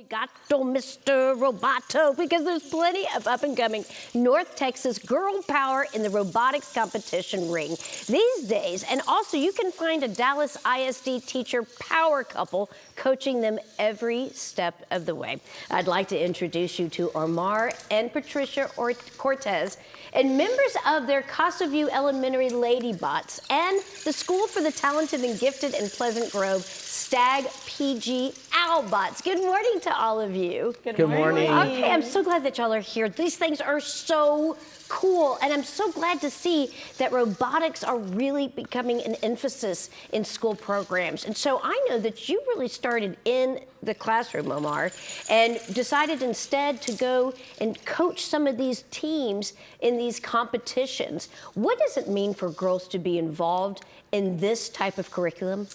Arigato, Mr. Roboto, because there's plenty of up-and-coming North Texas girl power in the robotics competition ring these days. And also, you can find a Dallas ISD teacher power couple coaching them every step of the way. I'd like to introduce you to Omar and Patricia Cortez, and members of their Casa View Elementary Lady Bots and the School for the Talented and Gifted in Pleasant Grove Stag PG Owlbots. Good morning to all of you. Good morning. Okay, I'm so glad that y'all are here. These things are so cool, and I'm so glad to see that robotics are really becoming an emphasis in school programs. And so I know that you really started in the classroom, Omar, and decided instead to go and coach some of these teams in these competitions. What does it mean for girls to be involved in this type of curriculum?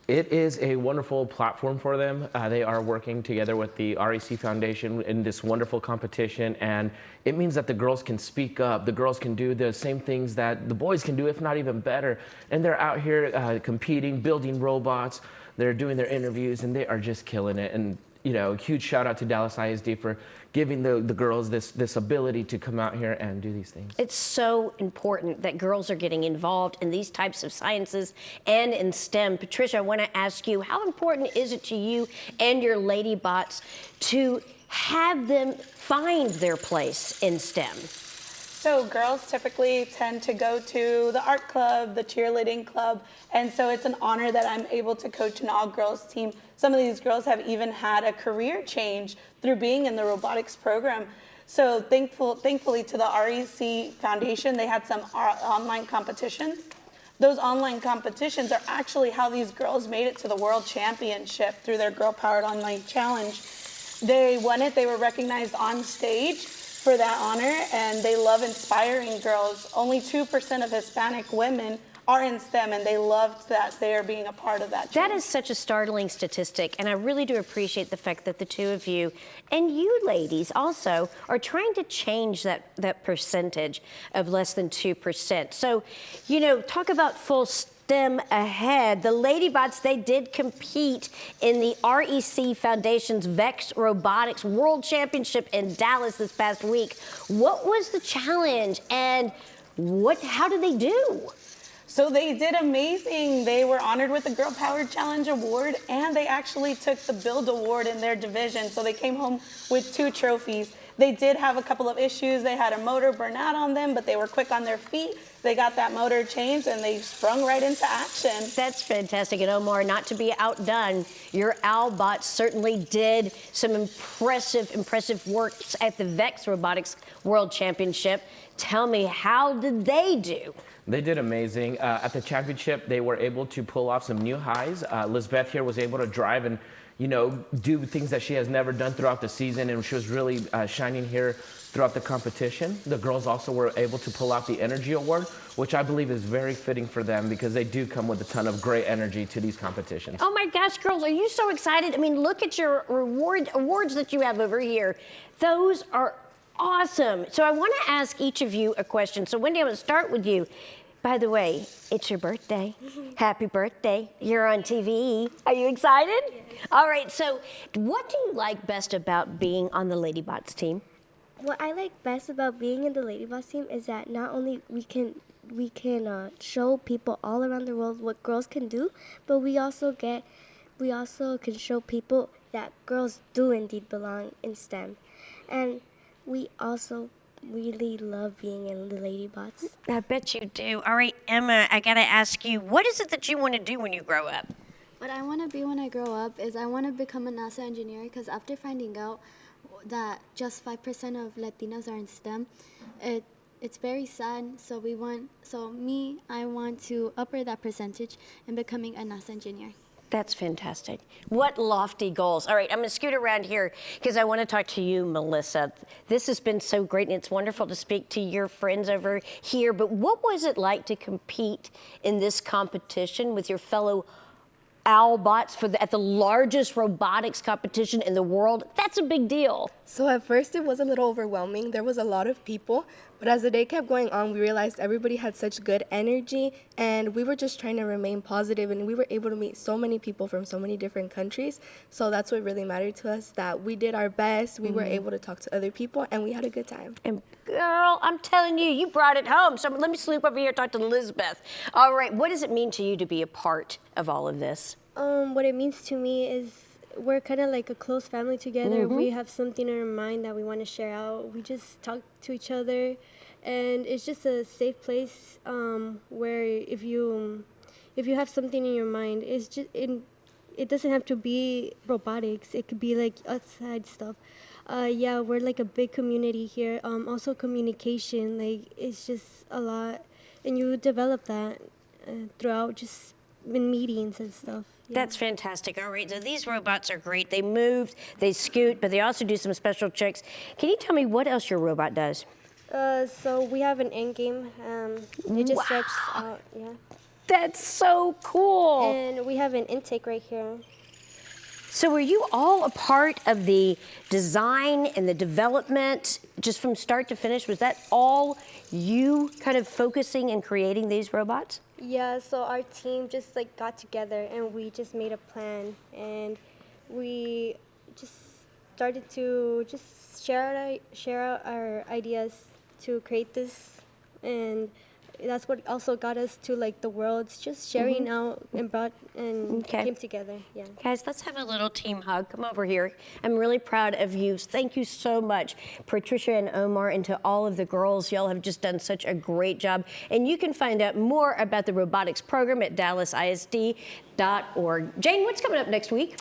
It is a wonderful platform for them. They are working together with the REC Foundation in this wonderful competition, and it means that the girls can speak up. The girls can do the same things that the boys can do, if not even better. And they're out here competing, building robots. They're doing their interviews, and they are just killing it. And you know, a huge shout out to Dallas ISD for giving the girls this ability to come out here and do these things. It's so important that girls are getting involved in these types of sciences and in STEM. Patricia, I want to ask you, how important is it to you and your Lady Bots to have them find their place in STEM? So girls typically tend to go to the art club, the cheerleading club, and so it's an honor that I'm able to coach an all-girls team. Some of these girls have even had a career change through being in the robotics program. So thankfully to the REC Foundation, they had some online competitions. Those online competitions are actually how these girls made it to the World Championship through their Girl Powered Online Challenge. They won it, they were recognized on stage for that honor, and they love inspiring girls. Only 2% of Hispanic women are in STEM, and they loved that they are being a part of that. That is such a startling statistic, and I really do appreciate the fact that the two of you, and you ladies also, are trying to change that percentage of less than 2%. So, you know, talk about full STEM ahead. The Lady Bots, they did compete in the REC Foundation's VEXIQ Robotics World Championship in Dallas this past week. What was the challenge, and how did they do? So they did amazing. They were honored with the Girl Powered Challenge Award, and they actually took the Build Award in their division. So they came home with 2 trophies. They did have a couple of issues. They had a motor burn out on them, but they were quick on their feet. They got that motor changed, and they sprung right into action. That's fantastic. And Omar, not to be outdone, your Owlbots certainly did some impressive work at the VEXIQ Robotics World Championship. Tell me, how did they do? They did amazing. At the championship, they were able to pull off some new highs. Lizbeth here was able to drive and, you know, do things that she has never done throughout the season, and she was really shining here throughout the competition. The girls also were able to pull out the Energy Award, which I believe is very fitting for them because they do come with a ton of great energy to these competitions. Oh my gosh, girls, are you so excited? I mean, look at your awards that you have over here. Those are awesome. So I want to ask each of you a question. So Wendy, I'm going to start with you. By the way, it's your birthday. Happy birthday. You're on TV. Are you excited? Yes. All right, so what do you like best about being on the Lady Bots team? What I like best about being in the Lady Bots team is that not only we can show people all around the world what girls can do, but we also can show people that girls do indeed belong in STEM. And we also really love being in the Lady Bots. I bet you do. All right, Emma, I gotta ask you, what is it that you want to do when you grow up? What I want to be when I grow up is I want to become a NASA engineer, because after finding out that just 5% of Latinas are in STEM, it's very sad. So I want to upper that percentage and becoming a NASA engineer. That's fantastic. What lofty goals. All right, I'm going to scoot around here because I want to talk to you, Melissa. This has been so great, and it's wonderful to speak to your friends over here. But what was it like to compete in this competition with your fellow Owlbots at the largest robotics competition in the world. That's a big deal. So at first it was a little overwhelming. There was a lot of people, but as the day kept going on, we realized everybody had such good energy, and we were just trying to remain positive, and we were able to meet so many people from so many different countries. So that's what really mattered to us, that we did our best, we were able to talk to other people, and we had a good time. And girl, I'm telling you, you brought it home. So let me sleep over here and talk to Elizabeth. All right, what does it mean to you to be a part of all of this? What it means to me is we're kind of like a close family together. We have something in our mind that we want to share out. We just talk to each other, and it's just a safe place where if you have something in your mind, it's just it doesn't have to be robotics. It could be like outside stuff. Yeah, we're like a big community here. Also communication, like it's just a lot, and you develop that throughout just in meetings and stuff. Yeah. That's fantastic. All right, so these robots are great. They move, they scoot, but they also do some special tricks. Can you tell me what else your robot does? So we have an end game. It just stretches out, yeah. That's so cool. And we have an intake right here. So were you all a part of the design and the development just from start to finish? Was that all you kind of focusing and creating these robots? Yeah, so our team just like got together and we just made a plan, and we just started to just share out our ideas to create this, and that's what also got us to like the world's just sharing out and came together. Yeah. Guys, let's have a little team hug. Come over here. I'm really proud of you. Thank you so much, Patricia and Omar, and to all of the girls. Y'all have just done such a great job. And you can find out more about the robotics program at dallasisd.org. Jane, what's coming up next week?